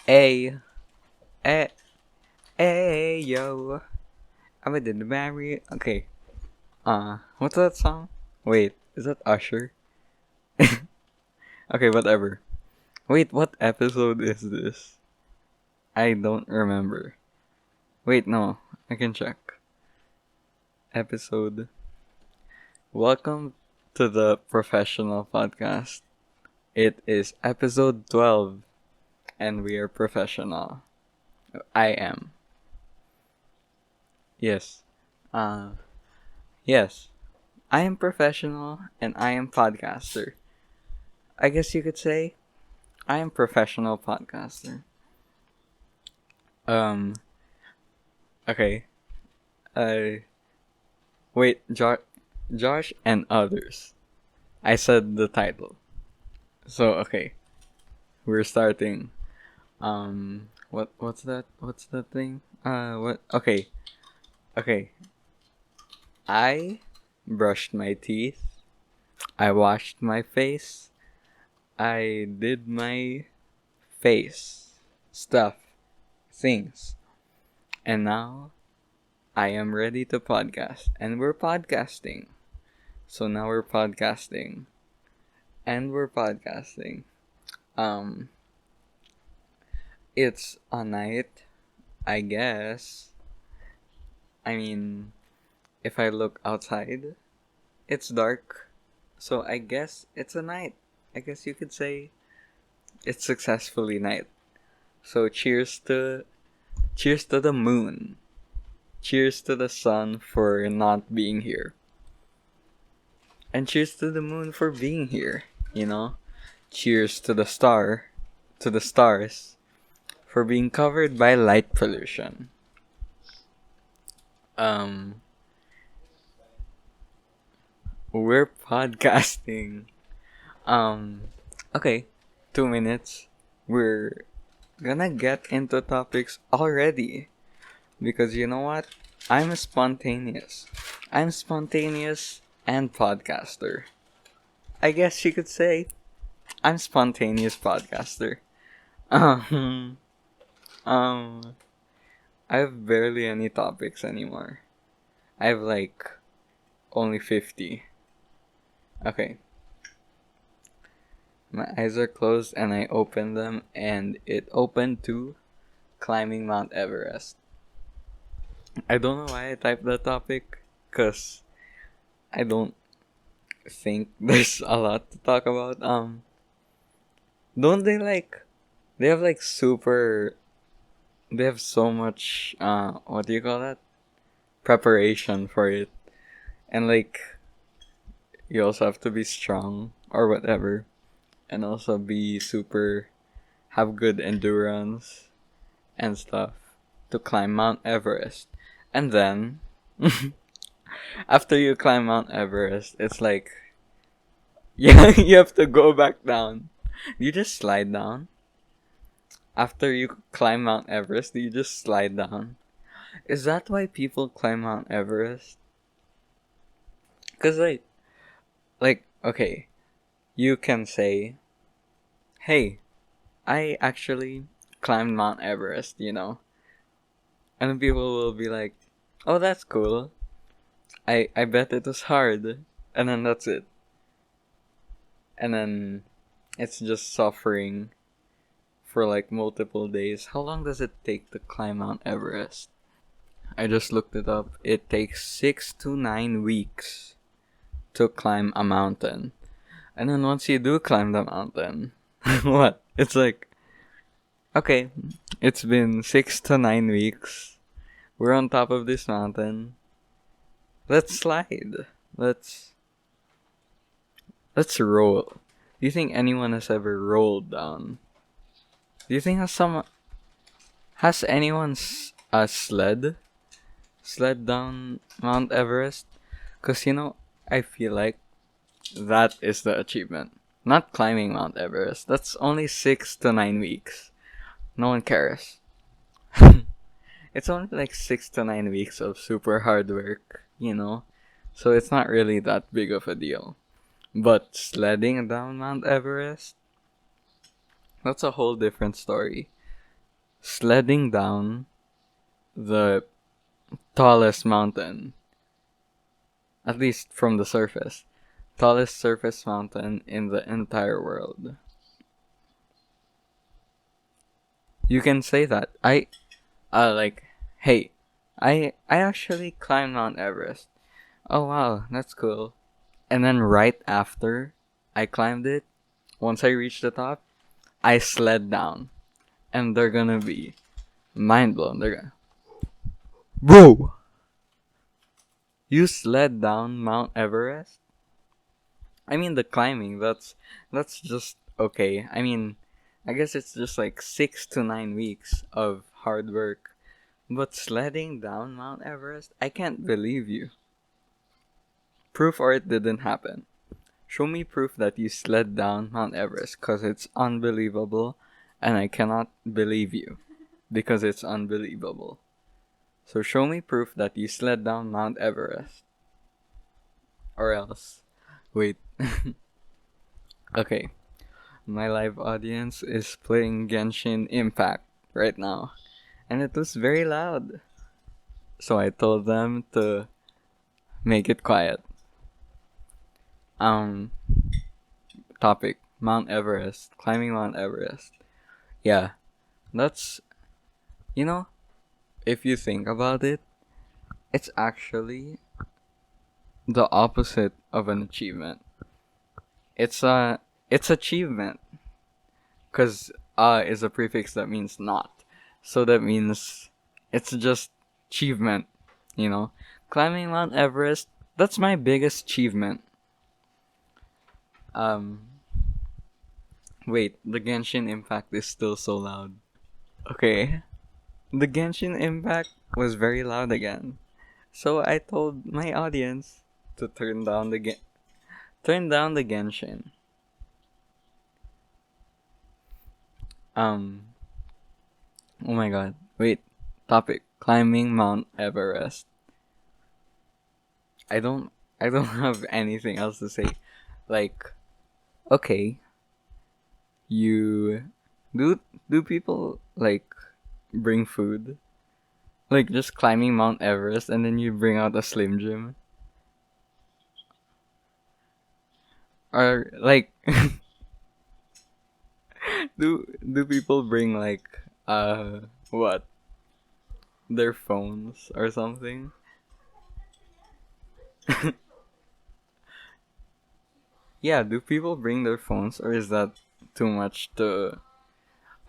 A, a, a, yo. I'm a did marry. Okay. What's that song? Wait, is that Usher? Okay, whatever. Wait, what episode is this? I don't remember. Wait, no, I can check. Episode. Welcome to the professional podcast. It is episode 12, and we are professional. I am. Yes. Uh, yes. I am professional, and I am podcaster. I guess you could say I am professional podcaster. Um, okay. Uh, wait, Josh and others. I said the title. So, okay. We're starting. What's that? What's that thing? What? Okay. Okay. I brushed my teeth. I washed my face. I did my face stuff, things. And now I am ready to podcast. And we're podcasting. So now we're podcasting. And we're podcasting. Um, it's a night, I guess. I mean, if I look outside, it's dark. So I guess it's a night. I guess you could say it's successfully night. So cheers to the moon. Cheers to the sun for not being here. And cheers to the moon for being here, you know? Cheers to the stars, for being covered by light pollution. Um, we're podcasting. Um, okay, 2 minutes. We're gonna get into topics already. Because you know what? I'm spontaneous. I'm spontaneous and podcaster. I guess you could say I'm spontaneous podcaster. Um, um, I have barely any topics anymore. I have like only 50. Okay. My eyes are closed and I open them and it opened to climbing Mount Everest. I don't know why I typed that topic because I don't think there's a lot to talk about. Don't they they have like super they have so much what do you call that? Preparation for it. And like you also have to be strong or whatever. And also be super have good endurance and stuff to climb Mount Everest. And then after you climb Mount Everest, it's like yeah, you have to go back down. You just slide down. After you climb Mount Everest, you just slide down. Is that why people climb Mount Everest? Cause okay, you can say, "Hey, I actually climbed Mount Everest," you know, and people will be like, "Oh, that's cool. I bet it was hard," and then that's it. And then it's just suffering for like multiple days. How long does it take to climb Mount Everest? I just looked it up. It takes 6 to 9 weeks to climb a mountain. And then once you do climb the mountain, what? It's like, okay, it's been 6 to 9 weeks. We're on top of this mountain. Let's slide. Let's roll. Do you think anyone has ever rolled down? Do you think has anyone sled down Mount Everest? Cause you know, I feel like that is the achievement. Not climbing Mount Everest. That's only 6 to 9 weeks. No one cares. It's only like 6 to 9 weeks of super hard work, you know? So it's not really that big of a deal. But sledding down Mount Everest, that's a whole different story. sledding down the tallest mountain, at least from the surface, tallest surface mountain in the entire world. You can say that. Like, hey, I actually climbed Mount Everest. Oh wow, that's cool. And then right after I climbed it, once I reached the top, I slid down. And they're gonna be mind blown. They're gonna, bro, you sled down Mount Everest? I mean, the climbing, that's just okay. I mean, I guess it's just like 6 to 9 weeks of hard work. But sledding down Mount Everest? I can't believe you. Proof or it didn't happen. Show me proof that you sled down Mount Everest because it's unbelievable and I cannot believe you because it's unbelievable. So show me proof that you sled down Mount Everest. Or else. Wait. Okay. My live audience is playing Genshin Impact right now. And it was very loud. So I told them to make it quiet. Um Topic. Mount Everest. Climbing Mount Everest. Yeah. That's you know, if you think about it, it's actually the opposite of an achievement. It's achievement because is a prefix that means not. So that means it's just achievement, you know. Climbing Mount Everest, that's my biggest achievement. Um Wait, the Genshin Impact is still so loud. Okay. The Genshin Impact was very loud again. So I told my audience to turn down the Genshin. Um oh my god. Wait. Topic. Climbing Mount Everest. I don't I don't have anything else to say. Like, okay, you do people like bring food? Like just climbing Mount Everest and then you bring out a Slim Jim? Or like do people bring like what? Their phones or something? Yeah, do people bring their phones or is that too much to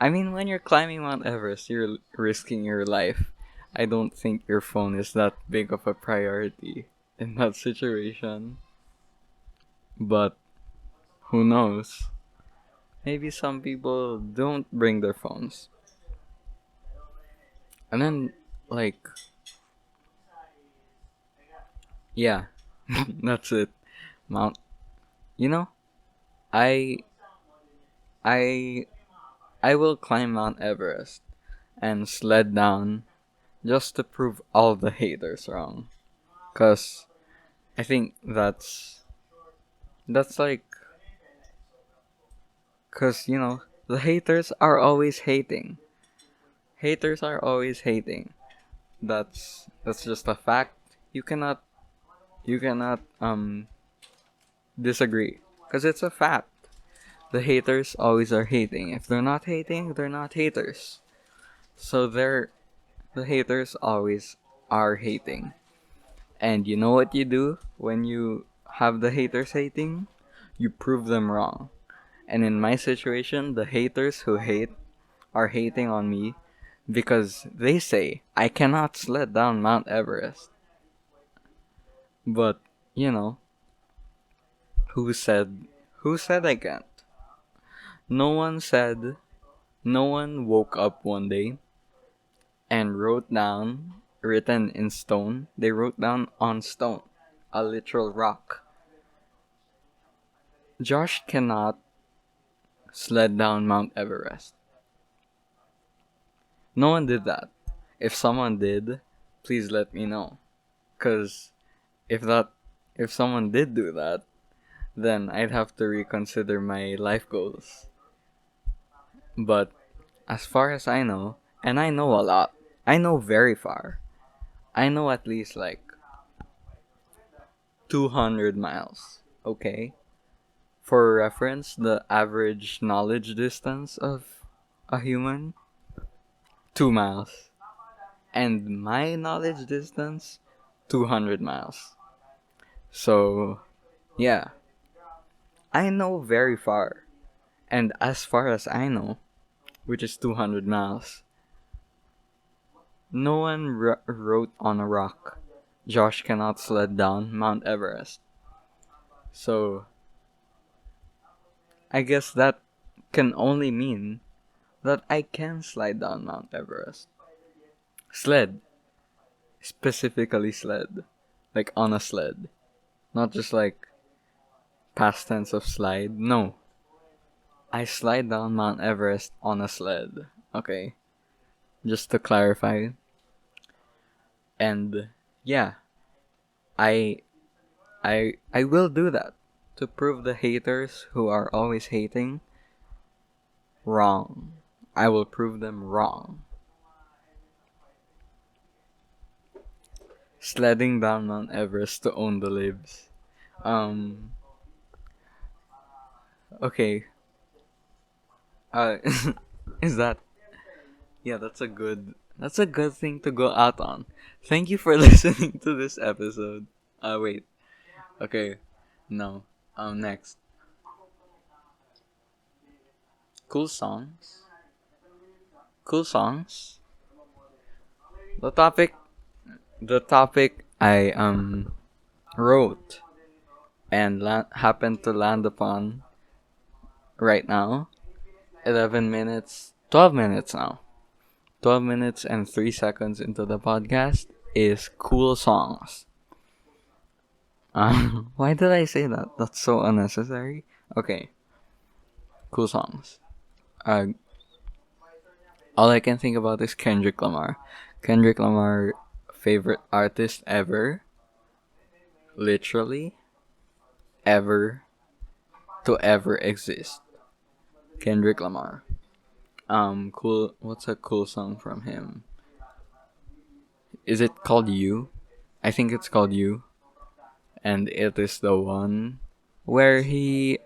I mean, when you're climbing Mount Everest, you're risking your life. I don't think your phone is that big of a priority in that situation. But who knows? Maybe some people don't bring their phones. And then, like, yeah, that's it. Mount, you know, I, I, I will climb Mount Everest and sled down just to prove all the haters wrong. Cause I think that's like, cause you know, the haters are always hating. Haters are always hating. That's just a fact. You cannot disagree because it's a fact. The haters always are hating. If they're not hating, they're not haters. So the haters always are hating. And you know what you do when you have the haters hating? You prove them wrong. And in my situation, the haters who hate are hating on me because they say I cannot sled down Mount Everest. But, you know, who said who said I can't? No one said no one woke up one day and written in stone. They wrote down on stone, a literal rock. Josh cannot sled down Mount Everest. No one did that. If someone did, please let me know. Cause if that if someone did do that, then I'd have to reconsider my life goals. But as far as I know, And I know a lot. I know very far. I know at least like 200 miles. Okay? For reference, the average knowledge distance of a human, 2 miles. And my knowledge distance, 200 miles. So, yeah, I know very far. And as far as I know, which is 200 miles, no one wrote on a rock, Josh cannot sled down Mount Everest. So, I guess that can only mean that I can slide down Mount Everest. Sled. Specifically sled. Like on a sled. Not just like past tense of slide. No. I slide down Mount Everest on a sled. Okay. Just to clarify. And yeah, I I will do that to prove the haters who are always hating wrong. I will prove them wrong. Sledding down Mount Everest to own the libs. Um okay. Uh is that yeah, that's a good thing to go out on. Thank you for listening to this episode. Wait. Okay. No. Next. Cool songs. Cool songs. The topic I wrote and happened to land upon right now. 11 minutes, 12 minutes now. 12 minutes and 3 seconds into the podcast is cool songs. Why did I say that? That's so unnecessary. Okay. Cool songs. Uh, all I can think about is Kendrick Lamar. Kendrick Lamar, favorite artist ever. Literally. Ever. To ever exist. Kendrick Lamar. Cool. What's a cool song from him? Is it called You? I think it's called You. And it is the one where he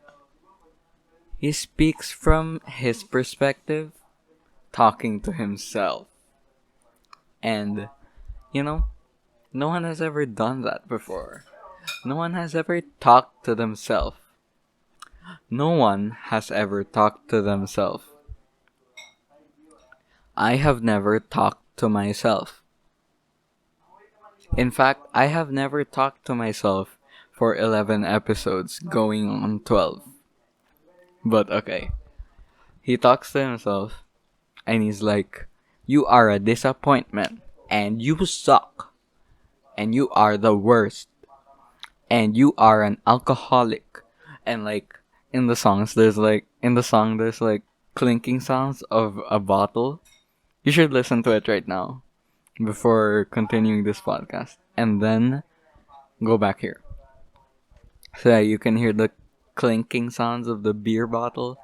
speaks from his perspective, talking to himself. And, you know, no one has ever done that before. No one has ever talked to themselves. No one has ever talked to themselves. I have never talked to myself. In fact, I have never talked to myself for 11 episodes, going on 12. But okay. He talks to himself, and he's like, "You are a disappointment, and you suck, and you are the worst, and you are an alcoholic." And like, in the song, there's like clinking sounds of a bottle. You should listen to it right now before continuing this podcast, and then go back here so that you can hear the clinking sounds of the beer bottle,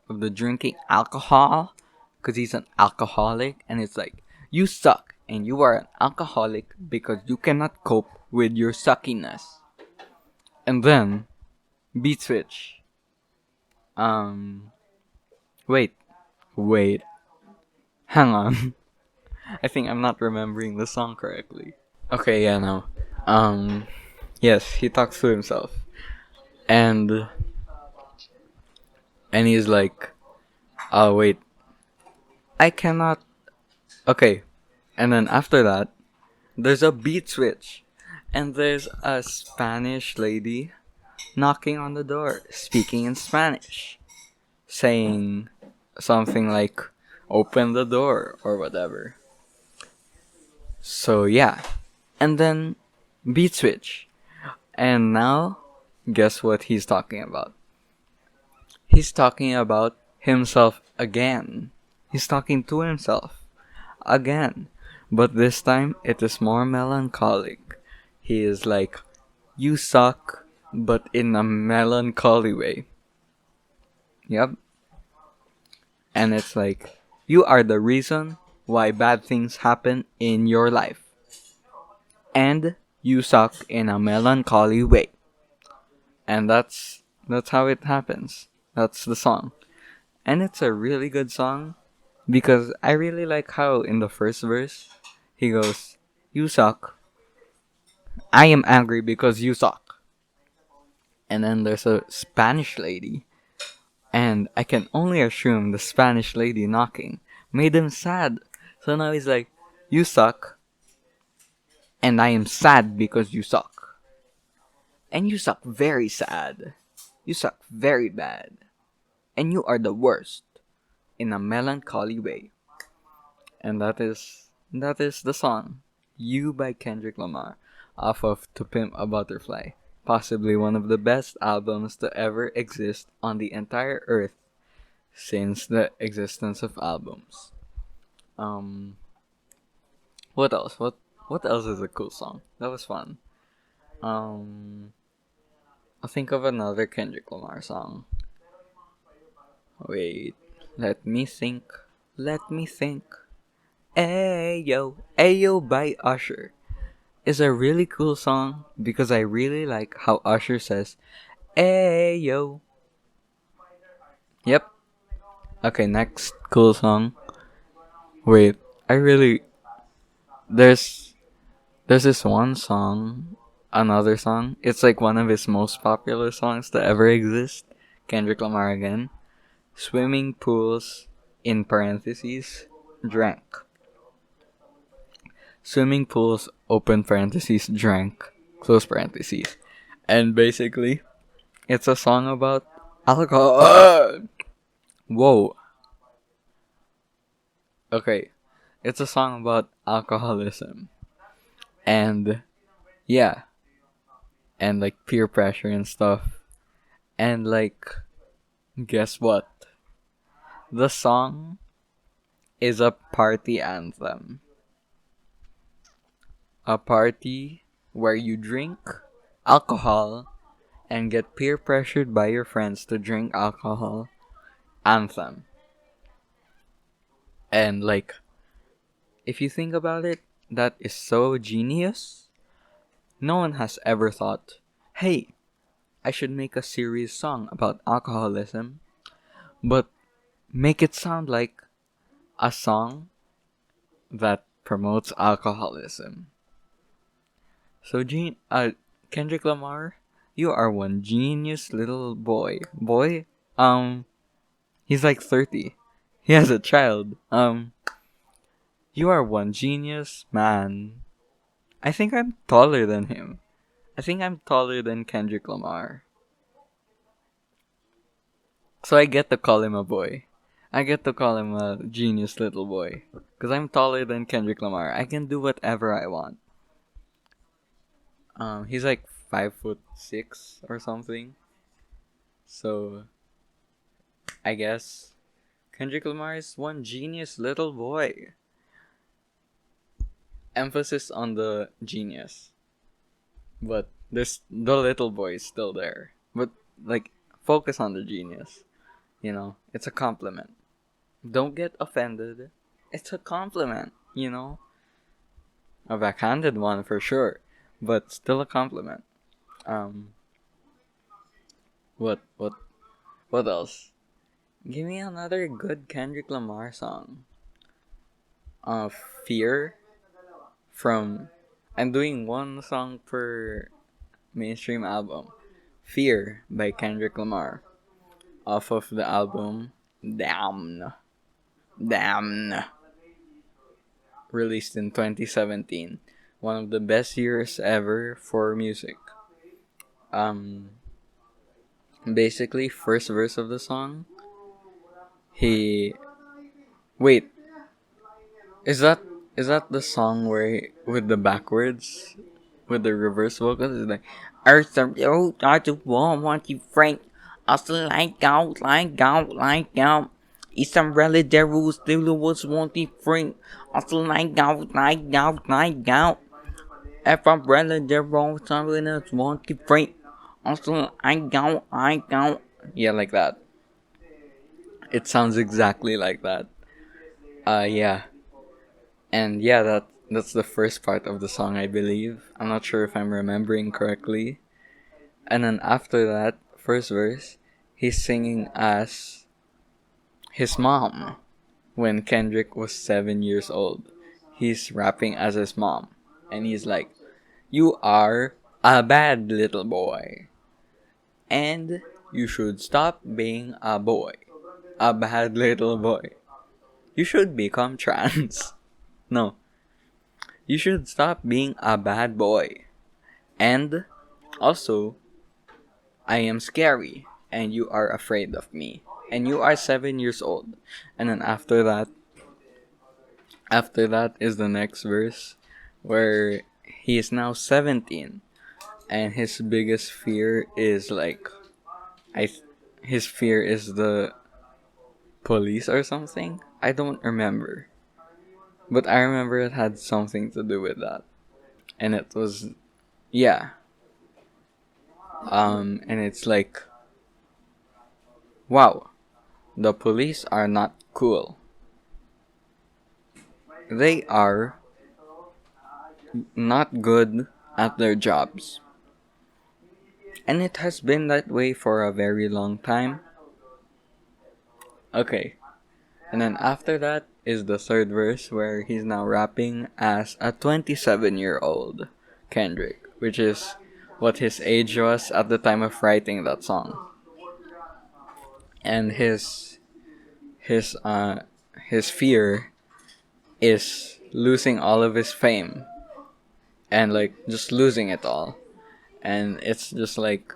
of the drinking alcohol, because he's an alcoholic. And it's like, "You suck, and you are an alcoholic because you cannot cope with your suckiness." And then beat switch. um wait wait hang on. I think I'm not remembering the song correctly. Okay, yeah, no. Yes, he talks to himself. And he's like, "Oh wait, I cannot." Okay. And then after that, there's a beat switch. And there's a Spanish lady knocking on the door, speaking in Spanish, saying something like, "Open the door," or whatever. So yeah. And then beat switch. And now, guess what he's talking about? He's talking about himself again. He's talking to himself again. But this time, it is more melancholic. He is like, "You suck," but in a melancholy way. Yep. And it's like, "You are the reason why bad things happen in your life. And you suck in a melancholy way. And that's how it happens. That's the song. And it's a really good song because I really like how in the first verse he goes, "You suck. I am angry because you suck." And then there's a Spanish lady, and I can only assume the Spanish lady knocking made him sad. So now he's like, "You suck, and I am sad because you suck. And you suck very sad. You suck very bad. And you are the worst in a melancholy way." And that is the song "You" by Kendrick Lamar off of To Pimp a Butterfly, possibly one of the best albums to ever exist on the entire earth since the existence of albums. Um, what else? What else is a cool song? That was fun. Um, I'll think of another Kendrick Lamar song. Wait, let me think. Let me think. Ayo, Ayo by Usher is a really cool song because I really like how Usher says Ayo. Yep. Okay, next cool song. Wait, I really there's this one song, another song. It's like one of his most popular songs to ever exist. Kendrick Lamar again. Swimming pools in parentheses drank. Swimming pools open parentheses drank close parentheses. And basically it's a song about alcohol. Whoa. Okay. It's a song about alcoholism. And yeah. And like peer pressure and stuff. And like, guess what? The song is a party anthem. A party where you drink alcohol and get peer pressured by your friends to drink alcohol anthem. And like, if you think about it, that is so genius. No one has ever thought, hey, I should make a serious song about alcoholism, but make it sound like a song that promotes alcoholism. So, Kendrick Lamar, you are one genius little boy. Boy? He's like 30. He has a child. You are one genius man. I think I'm taller than him. I think I'm taller than Kendrick Lamar. So I get to call him a boy. I get to call him a genius little boy. Because I'm taller than Kendrick Lamar. I can do whatever I want. He's like 5'6" or something. So I guess Kendrick Lamar is one genius little boy. Emphasis on the genius. But there's the little boy is still there. But like, focus on the genius. You know, it's a compliment. Don't get offended. It's a compliment, you know? A backhanded one for sure, but still a compliment. Um, what what else? Give me another good Kendrick Lamar song. Uh, Fear from. I'm doing one song per mainstream album. Fear by Kendrick Lamar, off of the album Damn, Damn, released in 2017. One of the best years ever for music. Um, Basically, first verse of the song, he wait, is that the song where with the backwards, with the reverse vocals? It's like, I just want you frank. I still like out. It's some really there rules still was want you frank. I still like out. If I'm really there wrong, something else want you frank. I still I out. Yeah, like that. It sounds exactly like that. Yeah. And yeah, that's the first part of the song, I believe. I'm not sure if I'm remembering correctly. And then after that first verse, he's singing as his mom when Kendrick was 7 years old. He's rapping as his mom. And he's like, "You are a bad little boy. And you should stop being a boy. A bad little boy. You should become trans." No. You should stop being a bad boy. And also, I am scary. And you are afraid of me. And you are 7 years old. And then after that is the next verse where he is now 17 and his biggest fear is like his fear is the police or something. I don't remember. But I remember it had something to do with that. And it was yeah. And it's like, wow, the police are not cool. They are not good at their jobs. And it has been that way for a very long time. Okay. And then after that is the third verse where he's now rapping as a 27-year-old Kendrick, which is what his age was at the time of writing that song. And his his fear is losing all of his fame and like just losing it all. And it's just like,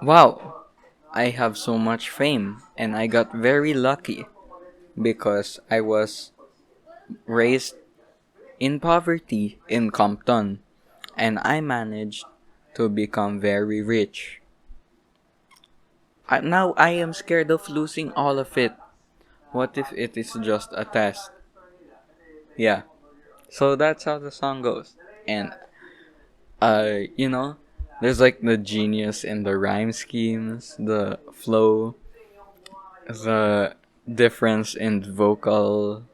wow, I have so much fame and I got very lucky because I was raised in poverty in Compton and I managed to become very rich. Now I am scared of losing all of it. What if it is just a test? Yeah. So that's how the song goes. And there's like the genius in the rhyme schemes, the flow, the difference in vocal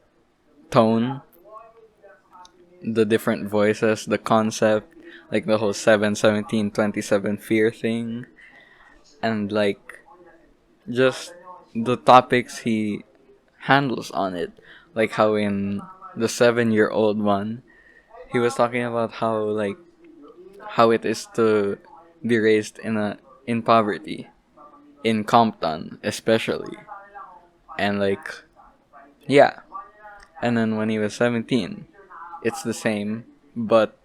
tone, the different voices, the concept, like the whole 7-17-27 fear thing, and like just the topics he handles on it. Like how in the 7-year-old one, he was talking about how it is to be raised in poverty in Compton especially, and like yeah. And then when he was 17, it's the same, but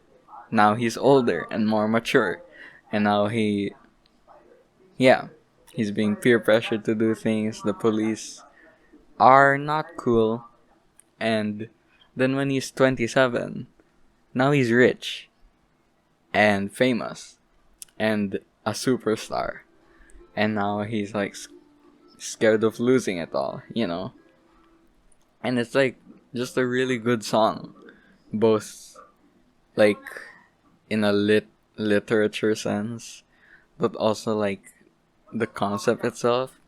now he's older and more mature, and now he's being peer pressured to do things. The police are not cool, and then when he's 27, now he's rich and famous and a superstar, and now he's like scared of losing it all. And it's like just a really good song, both like in a literature sense, but also like the concept itself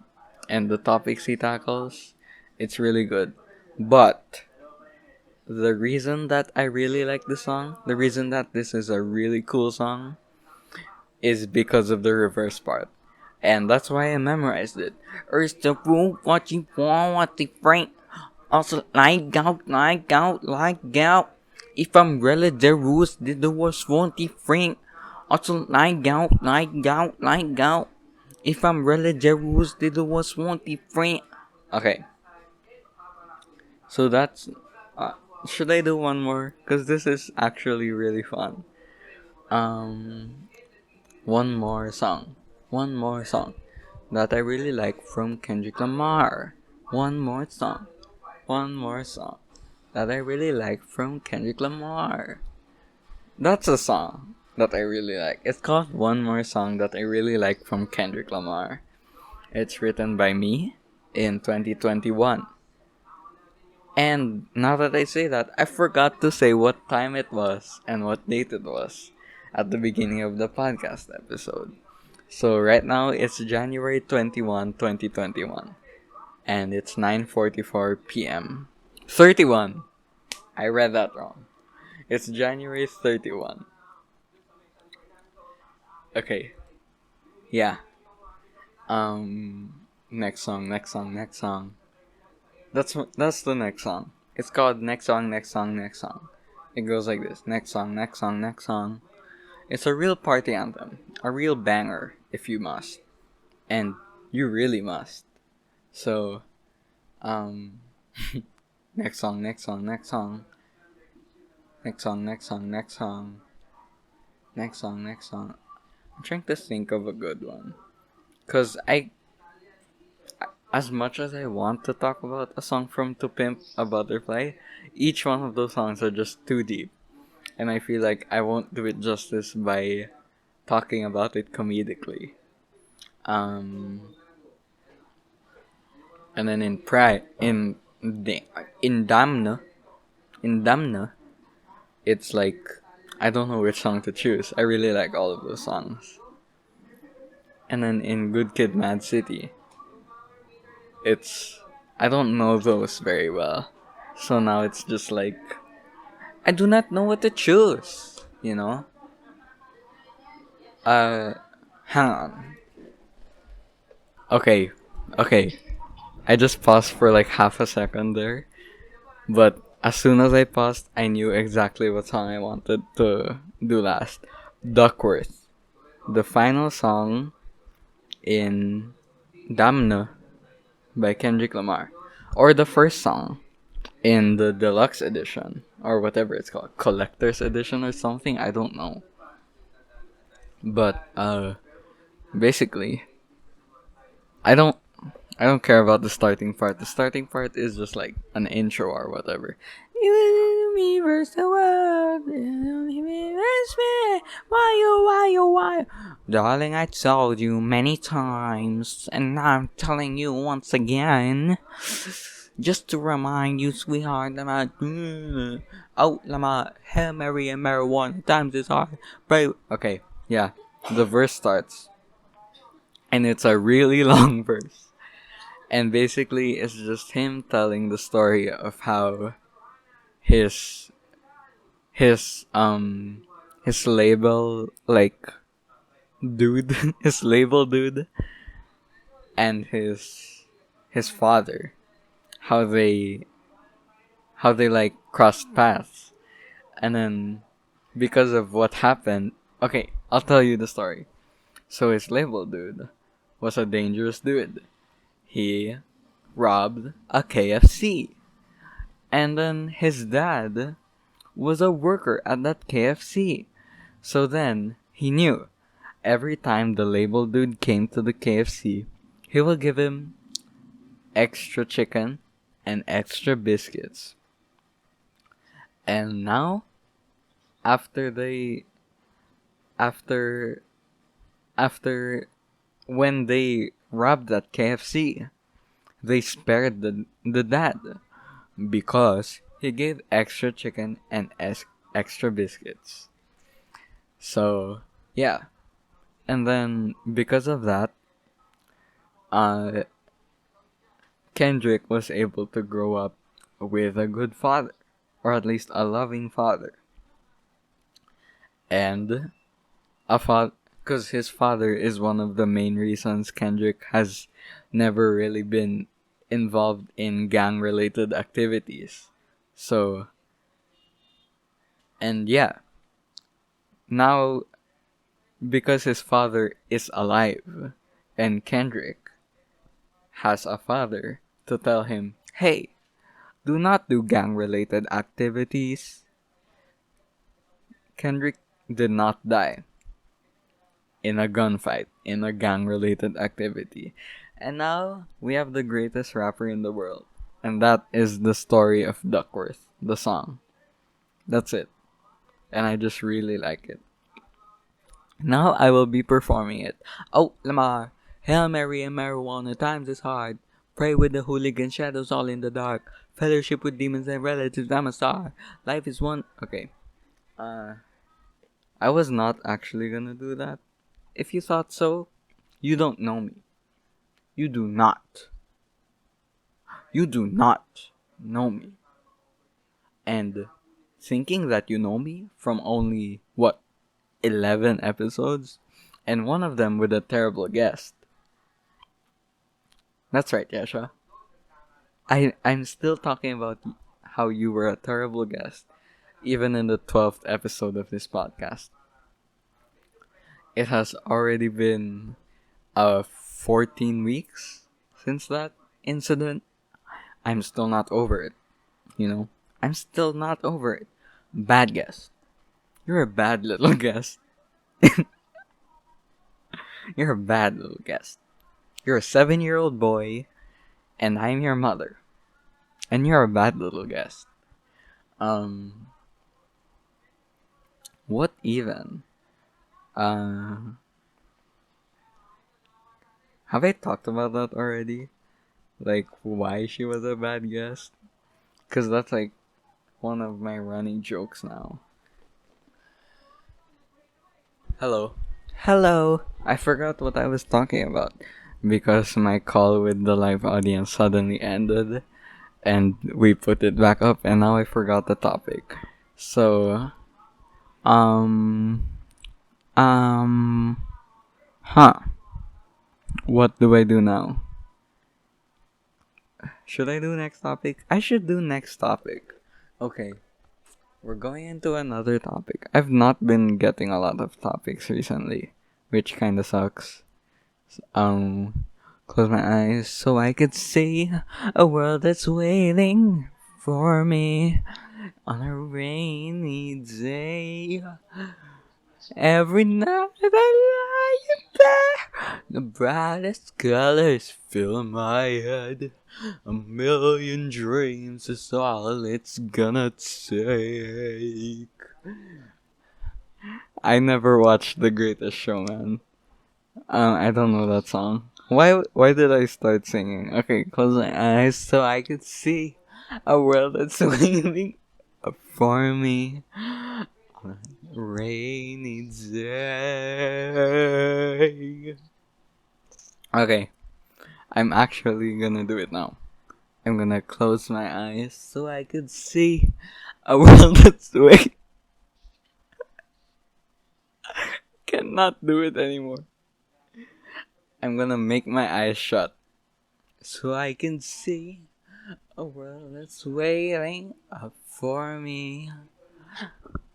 and the topics he tackles. It's really good. But the reason that I really like the song, the reason that this is a really cool song, is because of the reverse part. And that's why I memorized it. It's the rule what you want, what the frank. Also, like out. If I'm really the rules, the was want the frank. Also, like out. If I'm really the rules, the was want the frank. Okay. So that's. Should I do one more? Because this is actually really fun. Um, one more song. One more song that I really like from Kendrick Lamar. One more song. One more song that I really like from Kendrick Lamar. That's a song that I really like. It's called One More Song That I Really Like from Kendrick Lamar. It's written by me in 2021. And now that I say that, I forgot to say what time it was and what date it was at the beginning of the podcast episode. So right now it's January 21, 2021. And it's 9:44 p.m. 31. I read that wrong. It's January 31. Okay. Yeah. Next song, next song, next song. That's the next song. It's called Next Song, Next Song, Next Song. It goes like this: next song, next song, next song. It's a real party anthem, a real banger if you must, and you really must. So, um, next song, next song, next song, next song, next song, next song, next song, next song. I'm trying to think of a good one, cause as much as I want to talk about a song from To Pimp a Butterfly, each one of those songs are just too deep. And I feel like I won't do it justice by talking about it comedically. Um, and then in Damna, it's like I don't know which song to choose. I really like all of those songs. And then in Good Kid, Mad City, it's I don't know those very well, so now it's just like I do not know what to choose. You know. Uh, Hang on. Okay, okay. I just paused for like half a second there, but as soon as I paused, I knew exactly what song I wanted to do last. Duckworth, the final song in Damna by Kendrick Lamar, or the first song in the deluxe edition, or whatever it's called, collector's edition or something. I don't know, but basically, I don't I don't care about the starting part. The starting part is just like an intro or whatever. Me versus the world. Why? Darling, I told you many times, and I'm telling you once again. Just to remind you, sweetheart, about Lama, Hail Mary and marijuana times is hard. But okay, yeah. The verse starts, and it's a really long verse. And basically it's just him telling the story of how his his um his label like dude his label dude and his father, how they like crossed paths, and then because of what happened. Okay, I'll tell you the story. So his label dude was a dangerous dude. He robbed a KFC. And then his dad was a worker at that KFC. So then he knew every time the label dude came to the KFC, he will give him extra chicken and extra biscuits. And now, after they, after, after when they robbed that KFC, they spared the dad because he gave extra chicken and extra biscuits. So, yeah. And then because of that, uh, Kendrick was able to grow up with a good father, or at least a loving father, and a father. Because his father is one of the main reasons Kendrick has never really been involved in gang related activities. So, and yeah, now because his father is alive and Kendrick has a father to tell him, hey, do not do gang related activities. Kendrick did not die in a gunfight, in a gang related activity. And now we have the greatest rapper in the world. And that is the story of Duckworth, the song. That's it. And I just really like it. Now I will be performing it. Oh, Lamar. Hail Mary and marijuana, times is hard. Pray with the hooligan shadows all in the dark. Fellowship with demons and relatives, I'm a star. Life is one. Okay. I was not actually gonna do that. If you thought so, you don't know me. You do not. You do not know me. And thinking that you know me from only, what, 11 episodes? And one of them with a terrible guest. That's right, Yasha. I'm still talking about how you were a terrible guest, even in the 12th episode of this podcast. It has already been 14 weeks since that incident. I'm still not over it, you know? I'm still not over it. Bad guest. You're a bad little guest. You're a bad little guest. You're a 7-year-old boy, and I'm your mother. And you're a bad little guest. Um, what even? Uh, have I talked about that already? Like, why she was a bad guest? Because that's like one of my running jokes now. Hello. Hello. I forgot what I was talking about because my call with the live audience suddenly ended and we put it back up and now I forgot the topic. So, um, um, huh. What do I do now? Should I do next topic? I should do next topic. Okay. We're going into another topic. I've not been getting a lot of topics recently, which kind of sucks. Um, close my eyes so I could see a world that's waiting for me on a rainy day. Every night I lie in there, the brightest colors fill my head. A million dreams is all it's gonna take. I never watched The Greatest Showman. I don't know that song. Why did I start singing? Okay, close my eyes so I could see a world that's waiting for me on a rainy day. Okay, I'm actually gonna do it now. I'm gonna close my eyes so I could see a world that's waiting. Cannot do it anymore. I'm gonna make my eyes shut so I can see a world that's waiting up for me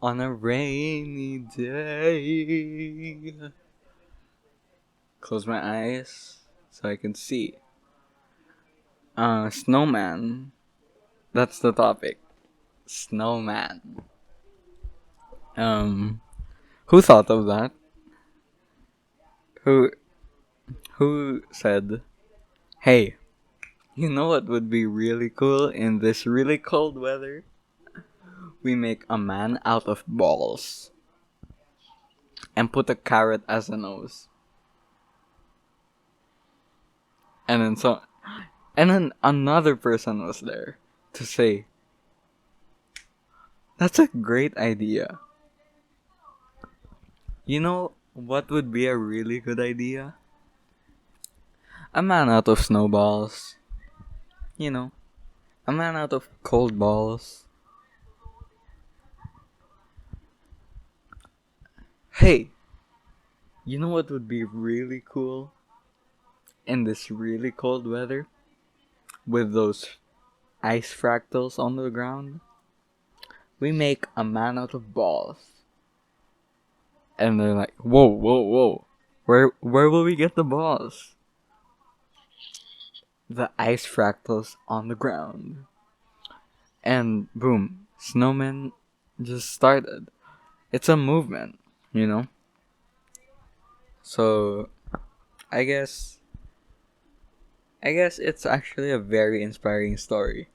on a rainy day. Close my eyes so I can see. Snowman. That's the topic. Snowman. Um, who thought of that? Who who said, "Hey, you know what would be really cool in this really cold weather? We make a man out of balls and put a carrot as a nose." And then another person was there to say, "That's a great idea. You know what would be a really good idea? A man out of snowballs. You know, a man out of cold balls. Hey, you know what would be really cool in this really cold weather? With those ice fractals on the ground? We make a man out of balls." And they're like, "Whoa, whoa, whoa. Where will we get the balls?" The ice fractals on the ground. And boom, snowmen just started. It's a movement, you know? So I guess it's actually a very inspiring story.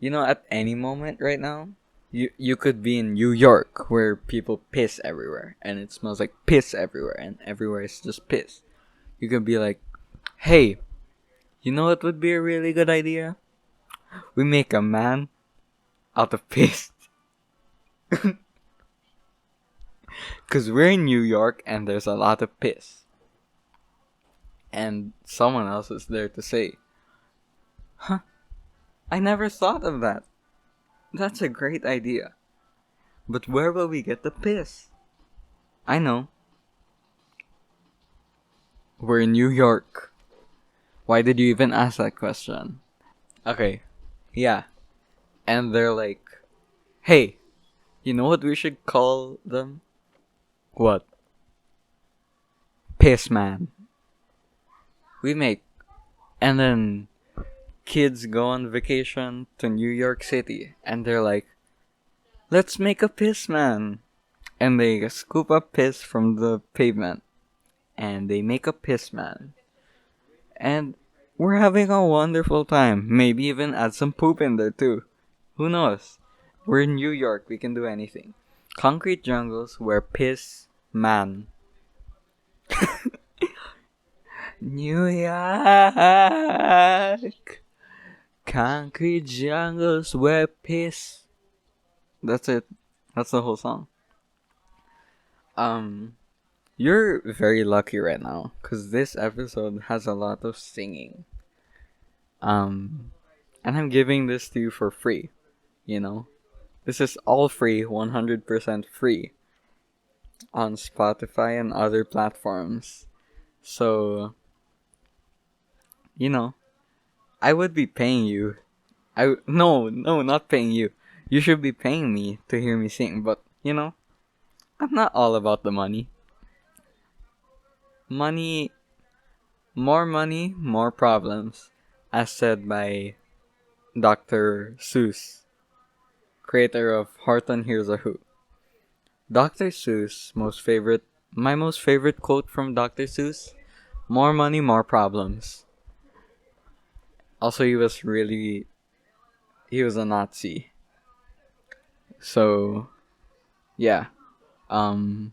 You know, at any moment right now, you could be in New York where people piss everywhere and it smells like piss everywhere and everywhere is just piss. You could be like, "Hey, you know what would be a really good idea? We make a man out of piss." Cause we're in New York and there's a lot of piss. And someone else is there to say, "Huh, I never thought of that. That's a great idea. But where will we get the piss? I know. We're in New York. Why did you even ask that question? Okay. Yeah. And they're like, hey, you know what we should call them? What? Piss man. We make. And then kids go on vacation to New York City. And they're like, let's make a piss man. And they scoop up piss from the pavement. And they make a piss man. And we're having a wonderful time. Maybe even add some poop in there too. Who knows? We're in New York. We can do anything. Concrete jungles where piss man. New York. Concrete jungles where piss. That's it. That's the whole song. Um, you're very lucky right now because this episode has a lot of singing. Um, and I'm giving this to you for free. You know, this is all free, 100% free on Spotify and other platforms. So, you know, I would be paying you. No, not paying you. You should be paying me to hear me sing, but you know, I'm not all about the money. Money, more problems, as said by Dr. Seuss, creator of Horton Hears a Who. Dr. Seuss, my most favorite quote from Dr. Seuss: "More money, more problems." Also, he was a Nazi, so yeah. Um,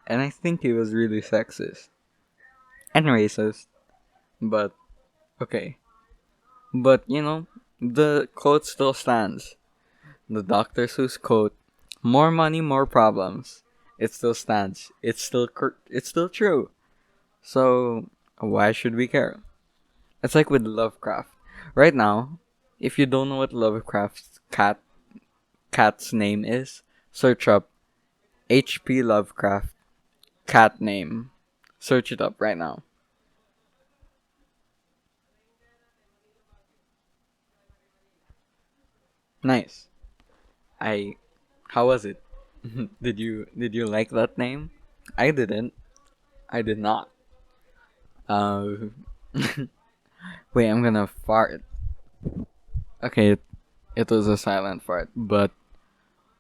and I think he was really sexist and racist, but okay. But you know, the quote still stands. The Dr. Seuss quote, "More money, more problems." It still stands. It's still true. So why should we care? It's like with Lovecraft. Right now, if you don't know what Lovecraft's cat's name is, search up H.P. Lovecraft cat name. Search it up right now. Nice. I How was it? Did you like that name? I didn't. I did not. Uh Wait, I'm gonna fart. Okay, it was a silent fart, but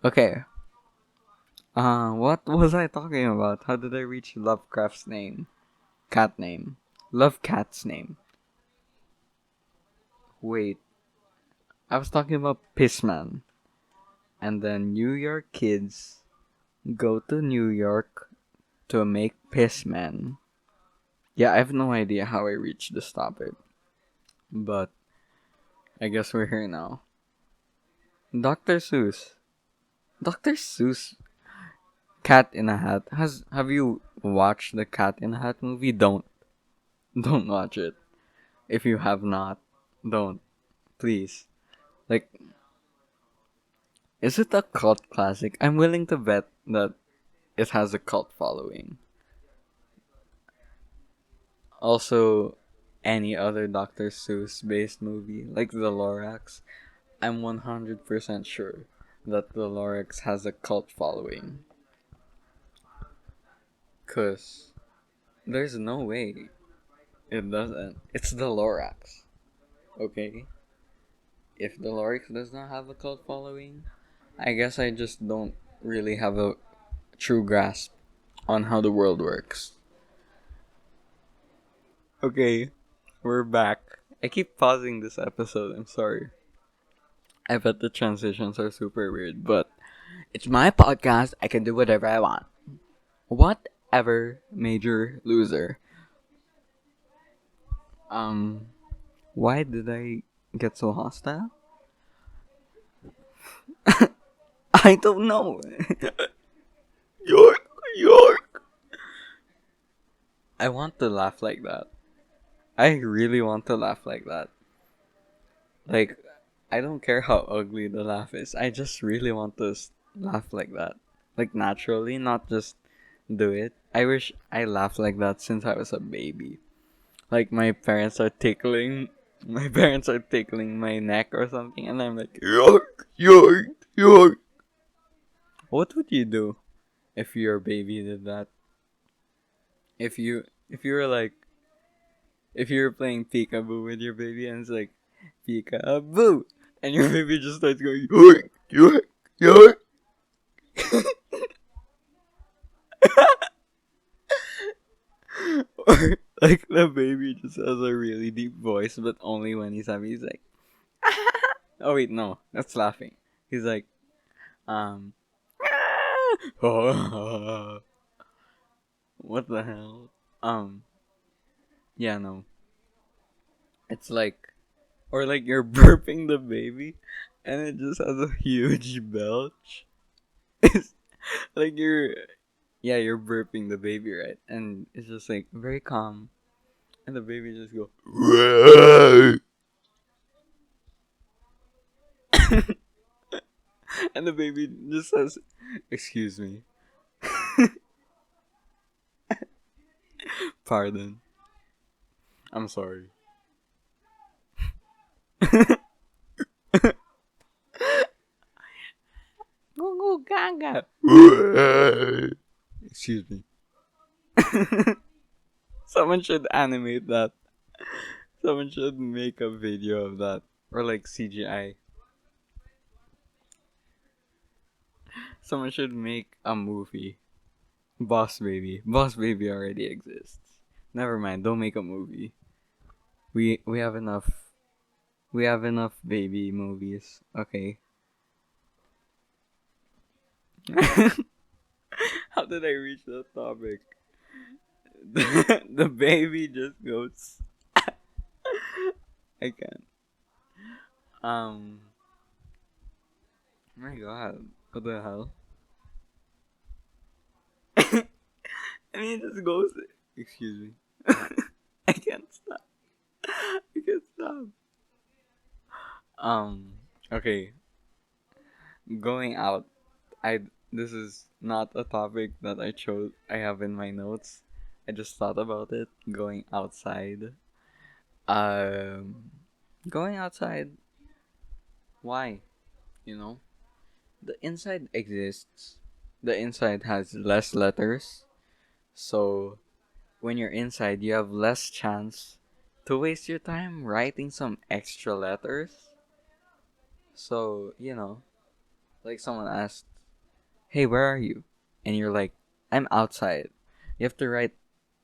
okay. What was I talking about? How did I reach Lovecraft's name? Cat name. Love cat's name. Wait, I was talking about Pissman. And then New York kids go to New York to make Pissman. Yeah, I have no idea how I reached this topic, but I guess we're here now. Dr. Seuss. Dr. Seuss Cat in a Hat. Have you watched the Cat in a Hat movie? Don't watch it. If you have not, don't. Please. Like, is it a cult classic? I'm willing to bet that it has a cult following. Also, any other Dr. Seuss based movie, like The Lorax, I'm 100% sure that The Lorax has a cult following. Cause there's no way it doesn't. It's The Lorax. Okay? If The Lorax does not have a cult following, I guess I just don't really have a true grasp on how the world works. Okay, we're back. I keep pausing this episode, I'm sorry. I bet the transitions are super weird, but it's my podcast. I can do whatever I want. Whatever, major loser. Um, why did I get so hostile? I don't know. York, York. I want to laugh like that. I really want to laugh like that. Like, I don't care how ugly the laugh is. I just really want to laugh like that. Like naturally, not just do it. I wish I laughed like that since I was a baby. Like my parents are tickling my neck or something, and I'm like, york, york, york. What would you do if your baby did that? If you were like, if you were playing peekaboo with your baby and it's like, peekaboo, and your baby just starts going, york, york, york. Or like the baby just has a really deep voice, but only when he's happy. He's like, oh wait, no, that's laughing. He's like, um, what the hell? Yeah, no, it's like, or like you're burping the baby, and it just has a huge belch. It's like yeah, you're burping the baby, right? And it's just like very calm, and the baby just go, and the baby just says, "Excuse me, pardon, I'm sorry." Goo goo gaga. Excuse me. Someone should animate that. Someone should make a video of that. Or like CGI. Someone should make a movie. Boss Baby. Boss Baby already exists. Never mind, don't make a movie. We have enough. We have enough baby movies. Okay. How did I reach that topic? The baby just goes. I can't. Um. Oh my God. What the hell? And he just goes. Excuse me. I can't stop. I can't stop. Um. Okay. Going out. I. This is not a topic that I chose. I have in my notes. I just thought about it. Going outside. Um. Going outside. Why? You know. The inside exists. The inside has less letters. So when you're inside, you have less chance to waste your time writing some extra letters. So, like someone asked, "Hey, where are you?" And you're like, "I'm outside." You have to write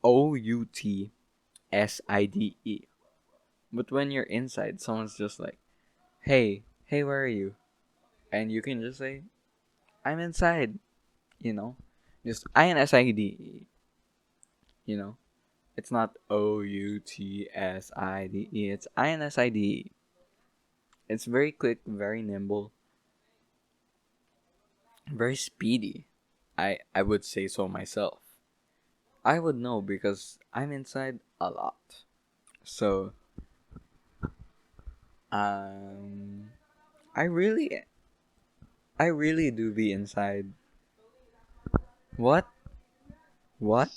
OUTSIDE. But when you're inside, someone's just like, "Hey, where are you?" And you can just say, "I'm inside," you know? Just INSIDE, you know? It's not OUTSIDE, it's INSIDE. It's very quick, very nimble, very speedy. I would say so myself. I would know because I'm inside a lot. So, um I really I really do be inside. What? What?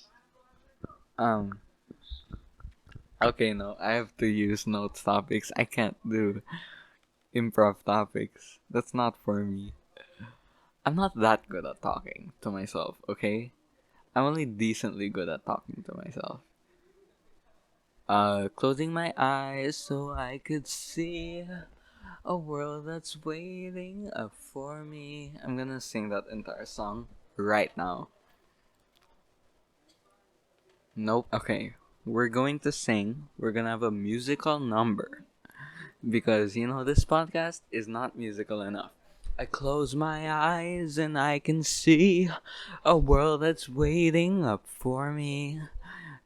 Um okay, no. I have to use notes topics. I can't do improv topics. That's not for me. I'm not that good at talking to myself, okay? I'm only decently good at talking to myself. Closing my eyes so I could see a world that's waiting up for me. I'm gonna sing that entire song right now. Nope. Okay. We're going to sing. We're gonna have a musical number. Because, this podcast is not musical enough. I close my eyes and I can see a world that's waiting up for me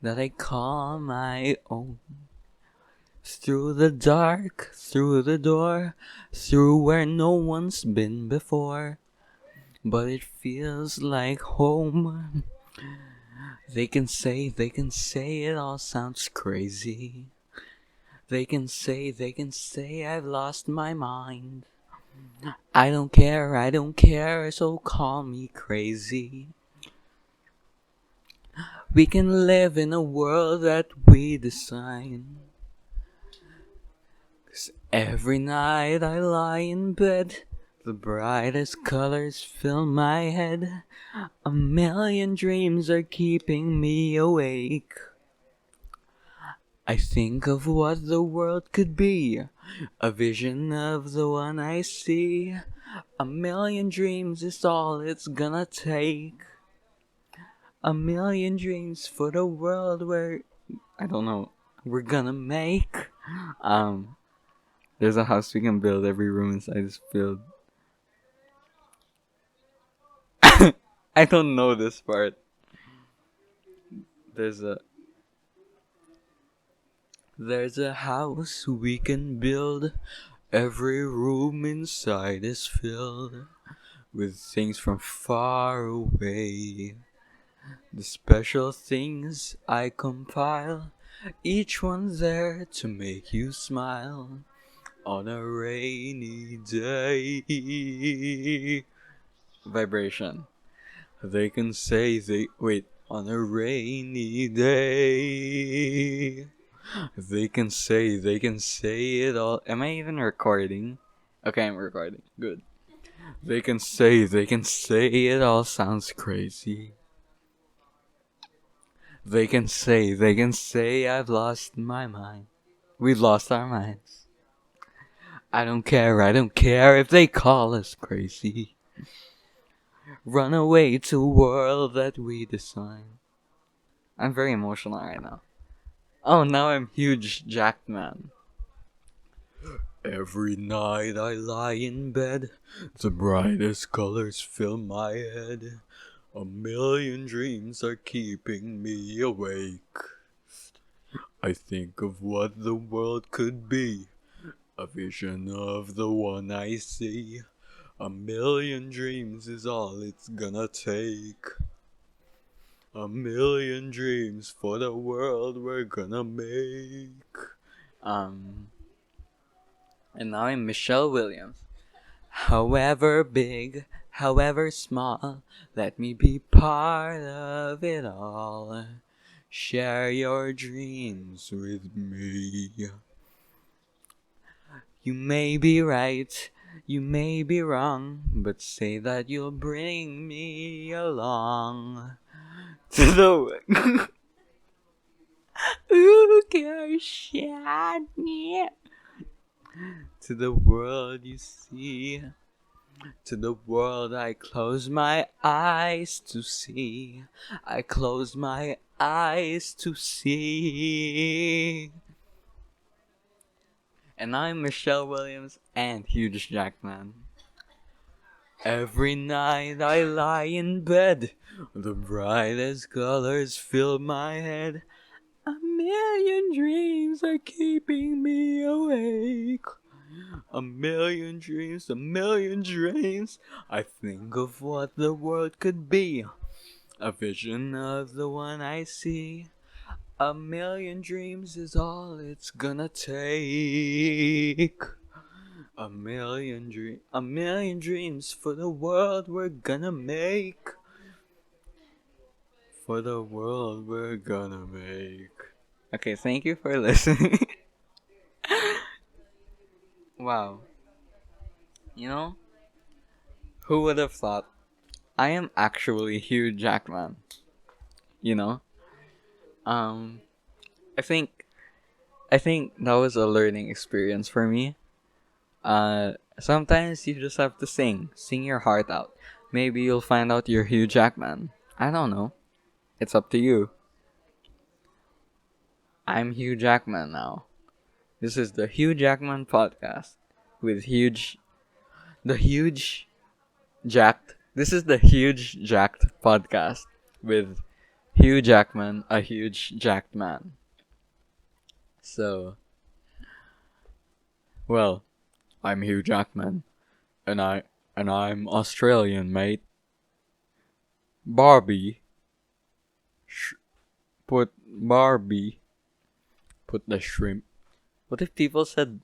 that I call my own. Through the dark, through the door, through where no one's been before. But it feels like home. They can say it all sounds crazy. They can say I've lost my mind. I don't care, so call me crazy. We can live in a world that we design. 'Cause every night I lie in bed, the brightest colors fill my head. A million dreams are keeping me awake. I think of what the world could be, a vision of the one I see. A million dreams is all it's gonna take. A million dreams for the world where, I don't know, we're gonna make. Um, there's a house we can build, every room inside is filled. I don't know this part. There's a There's a house we can build. Every room inside is filled with things from far away. The special things I compile, each one there to make you smile on a rainy day. Vibration. They can say on a rainy day. They can say it all. Am I even recording? Okay, I'm recording. Good. They can say it all sounds crazy. They can say I've lost my mind. We've lost our minds. I don't care if they call us crazy. Run away to a world that we design. I'm very emotional right now. Oh, now I'm huge jacked man. Every night I lie in bed, the brightest colors fill my head. A million dreams are keeping me awake. I think of what the world could be, a vision of the one I see. A million dreams is all it's gonna take. A million dreams for the world we're gonna make. And now I'm Michelle Williams. However big, however small, let me be part of it all. Share your dreams with me. You may be right, you may be wrong, but say that you'll bring me along to the Who cares, shot me? To the world you see. To the world I close my eyes to see. I close my eyes to see. And I'm Michelle Williams and Huge Jackman. Every night I lie in bed, the brightest colors fill my head. A million dreams are keeping me awake. A million dreams. I think of what the world could be, a vision of the one I see. A million dreams is all it's gonna take. A million dreams for the world we're gonna make. For the world we're gonna make. Okay, thank you for listening. Wow. You know, who would have thought I am actually Hugh Jackman? You know? Um I think that was a learning experience for me. Sometimes you just have to sing your heart out. Maybe you'll find out you're Hugh Jackman. I don't know. It's up to you. I'm Hugh Jackman now. This is the Hugh Jackman podcast with the huge jacked. This is the huge jacked podcast with Hugh Jackman, a huge jacked man. So, well, I'm Hugh Jackman, and I'm Australian, mate. Barbie, put the shrimp What if people said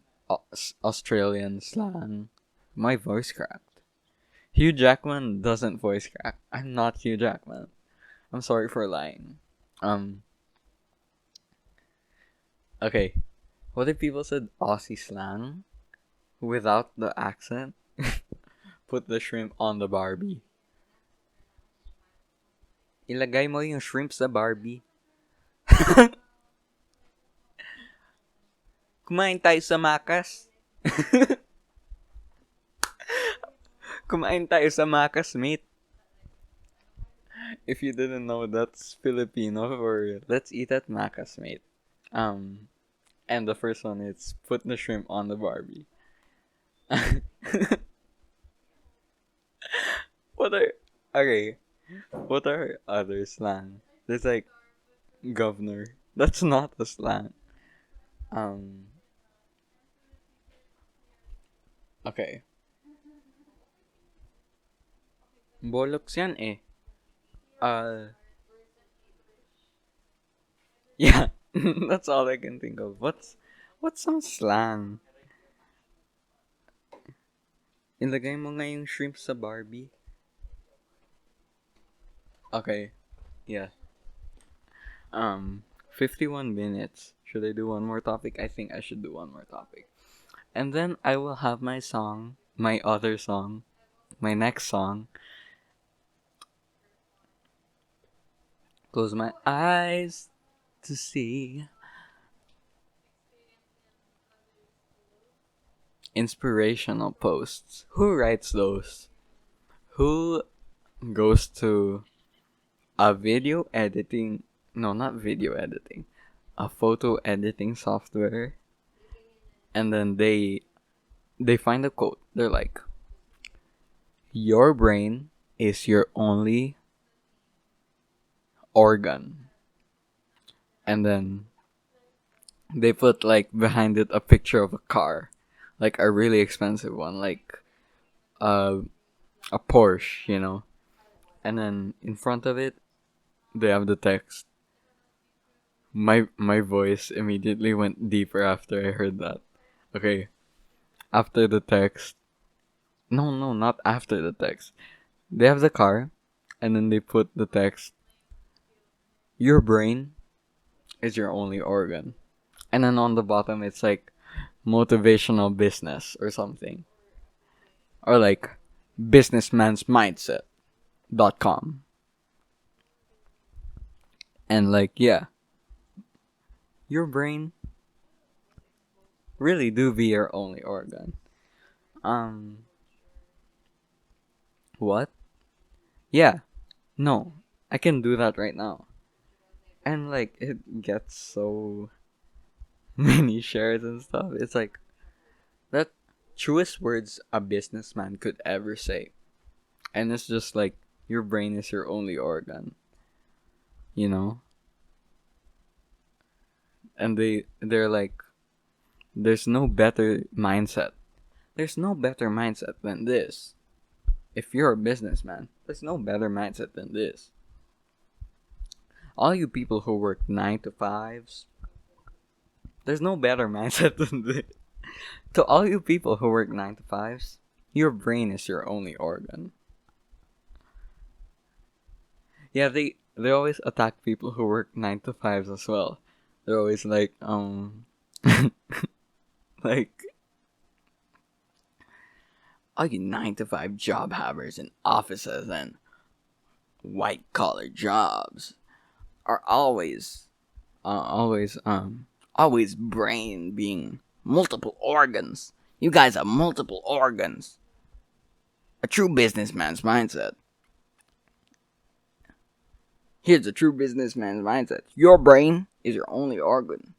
Australian slang? My voice cracked. Hugh Jackman doesn't voice crack. I'm not Hugh Jackman. I'm sorry for lying. Um. Okay. What if people said Aussie slang without the accent? Put the shrimp on the Barbie. Ilagay mo yung shrimp sa Barbie. Kumain tayo sa Makas. Kumain tayo sa Makas, mate. If you didn't know, that's Filipino for let's eat at Makas, mate. Um, and the first one is put the shrimp on the Barbie. What are okay? What are other slang? There's like governor. That's not a slang. Um. Okay. Boloks yan eh. Uh. Yeah. That's all I can think of. What's some slang? Ilagay mo nga yung shrimp sa Barbie. Okay. Yeah. 51 minutes. Should I do one more topic? I think I should do one more topic. And then I will have my song, my other song, my next song. Close my eyes to see. Inspirational posts. Who writes those? Who goes to a video editing? No, not video editing. A photo editing software. And then they find a quote. They're like, "Your brain is your only organ." And then they put like behind it a picture of a car, like a really expensive one, like uh, a Porsche, you know. And then in front of it, they have the text. My voice immediately went deeper after I heard that. Okay, after the text. No, no, not after the text. They have the car, and then they put the text. Your brain is your only organ. And then on the bottom, it's like motivational business or something. Or like businessmansmindset.com. And like, yeah, your brain really do be your only organ. Um, what? Yeah, no, I can do that right now. And like, it gets so many shares and stuff. It's like, that truest words a businessman could ever say. And it's just like, your brain is your only organ. You know? And they're like, there's no better mindset. There's no better mindset than this. If you're a businessman, there's no better mindset than this. All you people who work 9 to 5s, there's no better mindset than this. To all you people who work 9 to 5s, your brain is your only organ. Yeah, they always attack people who work 9 to 5s as well. They're always like, like, all you 9 to 5 job havers in offices and white collar jobs are always brain being multiple organs. You guys have multiple organs. A true businessman's mindset. Here's a true businessman's mindset. Your brain is your only organ.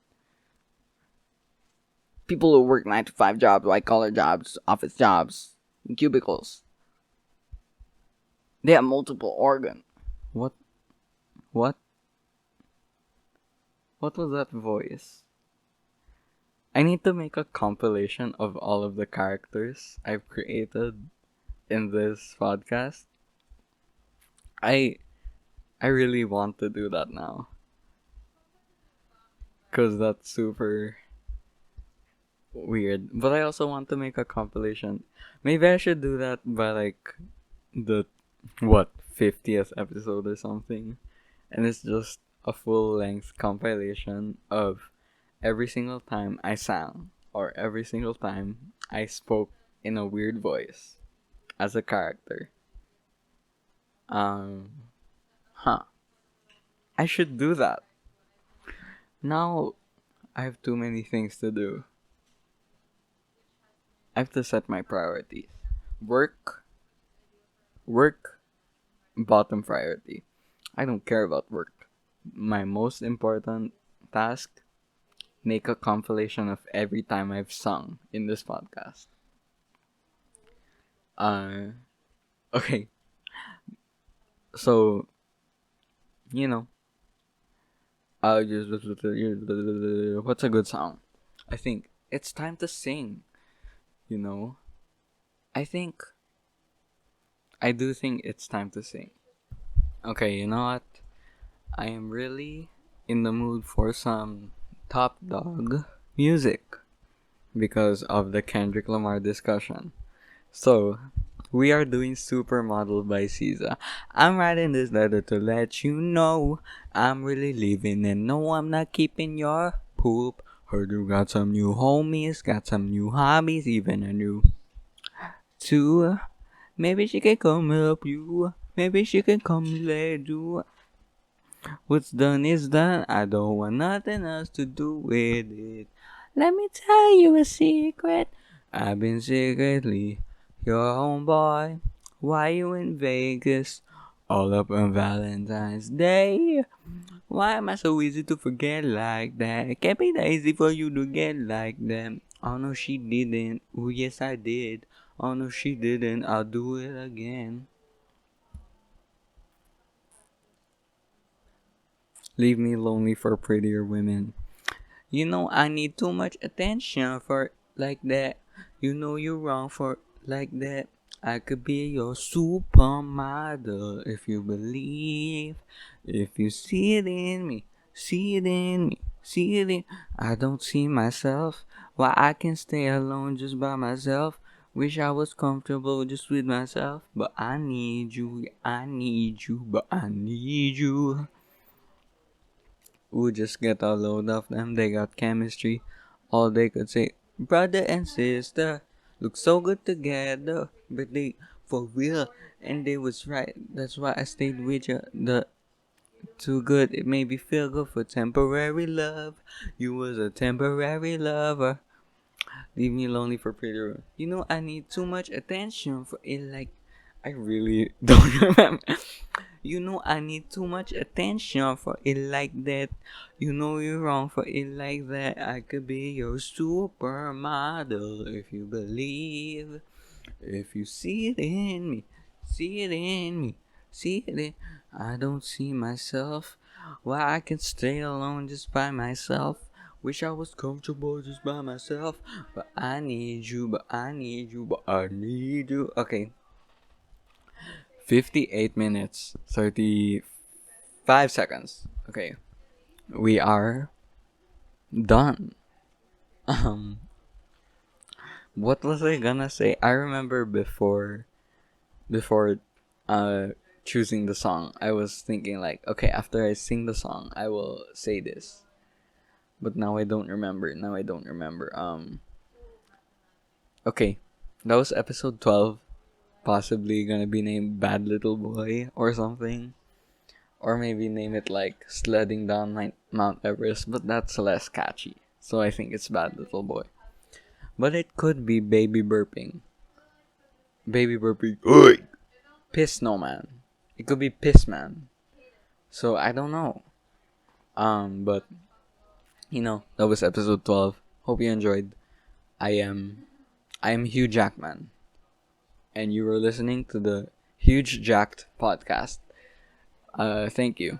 People who work 9 to 5 jobs, white collar jobs, office jobs, in cubicles, they have multiple organs. What? What? What was that voice? I need to make a compilation of all of the characters I've created in this podcast. I really want to do that now. Cause that's super weird. But I also want to make a compilation. Maybe I should do that by like the what 50th episode or something. And it's just a full length compilation of every single time I sang or every single time I spoke in a weird voice as a character. Um, huh. I should do that. Now I have too many things to do. I have to set my priorities. Work, work, bottom priority. I don't care about work. My most important task, make a compilation of every time I've sung in this podcast. Uh, okay. So, you know, just what's a good song? I think it's time to sing, you know. I think I do think it's time to sing. Okay, you know what? I am really in the mood for some Top Dog music because of the Kendrick Lamar discussion. So, we are doing Supermodel by SZA. I'm writing this letter to let you know I'm really leaving and no, I'm not keeping your poop. Heard you got some new homies, got some new hobbies, even a new two. Maybe she can come help you. Maybe she can come let you. What's done is done. I don't want nothing else to do with it. Let me tell you a secret. I've been secretly your homeboy. Why you in Vegas? All up on Valentine's Day. Why am I so easy to forget like that? It can't be that easy for you to get like that. Oh no, she didn't. Oh yes, I did. Oh no, she didn't. I'll do it again. Leave me lonely for prettier women. You know I need too much attention for like that. You know you're wrong for like that. I could be your supermodel if you believe. If you see it in me, see it in me, see it in. I don't see myself. Why I can stay alone just by myself. Wish I was comfortable just with myself. But I need you, I need you, but I need you. Ooh, just get a load of them. They got chemistry. All they could say, brother and sister, look so good together. But they, for real, and they was right. That's why I stayed with you. The too good, it made me feel good for temporary love. You was a temporary lover. Leave me lonely for prettier. You know I need too much attention for it. Like I really don't remember. You know I need too much attention for it like that. You know you're wrong for it like that. I could be your supermodel if you believe. If you see it in me, see it in me, see it in. I don't see myself. Why I can stay alone just by myself. Wish I was comfortable just by myself. But I need you, but I need you, but I need you. Okay. 58 minutes, 35 seconds. Okay. We are done. Um, what was I gonna say? I remember before choosing the song, I was thinking like, okay, after I sing the song, I will say this. But now I don't remember. Now I don't remember. Okay. That was episode 12. Possibly gonna be named Bad Little Boy or something. Or maybe name it like Sledding Down Mount Everest, but that's less catchy. So I think it's Bad Little Boy. But it could be Baby Burping. Baby Burping. Oi! Piss Snowman. It could be Piss Man. So I don't know. But that was episode 12. Hope you enjoyed. I am Hugh Jackman, and you were listening to the Huge Jacked podcast. Thank you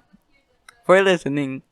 for listening.